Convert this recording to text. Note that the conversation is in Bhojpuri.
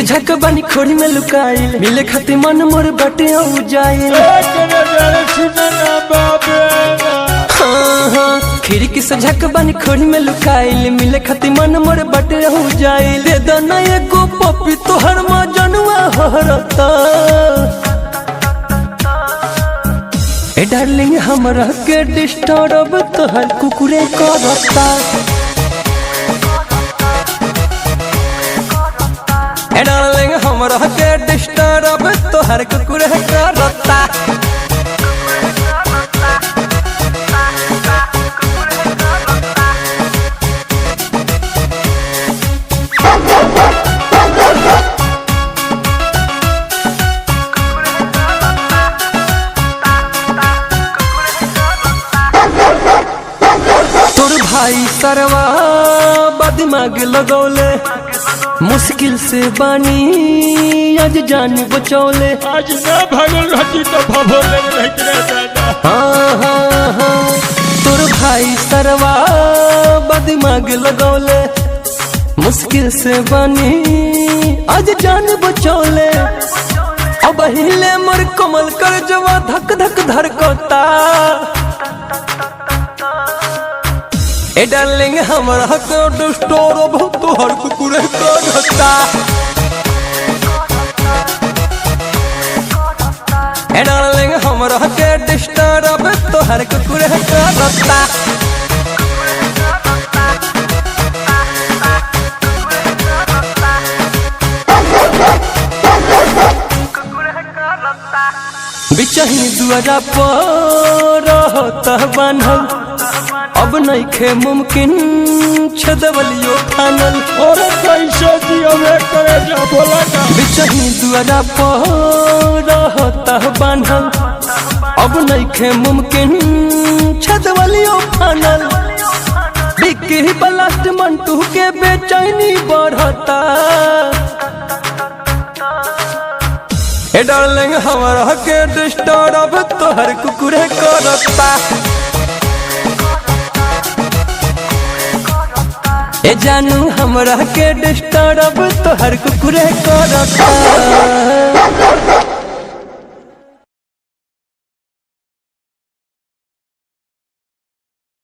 झक बानी खोरी में लुकाइल मिले खाती मन मोर बटे हो जाइल। हाँ खिड़की से झक बानी खोरी में लुकाइल मिले खाती मन मोर बटे हो जाइल। दे दना एगो पपी तोहर मजनुआ हरता ए डार्लिंग हमरा के डिस्टर्ब तोहर कुकुरे करता। ए डार्लिंग हमरा के डिस्टर्ब तोहर कुकुरे करता। भाई सरवा बदमाग लगौले मुश्किल से बानी आज जान बचौले। आज ना भागल रहती तो भभोले रहते। हाँ तोर भाई सरवा बदमाग लगौले मुश्किल से बानी आज जान बचौले। अब हिले मोर कमल कर जवा धक धक धड़कता। ए डार्लिंग हमरा के डिस्टर्ब तोहर कुकुरे करता। ए डार्लिंग हमरा के डिस्टर्ब तोहर कुकुरे करता। बिचही दुआरा पर रहता बान्हल अब नइखे मुमकिन छदवलियो ठानल। और कैसे जियवे करे जा बोला ना। बिचही दुआरा पर रहता बान्हल अब नइखे मुमकिन छदवलियो ठानल। बिक्की ब्लास्ट मंटू के बेचैनी बढ़ता। ए डार्लिंग हमरा के डिस्टर्ब तोहर कुकुरे करता। ए जानू हमरा के डिस्टर्ब तोहर कुकुरे करता।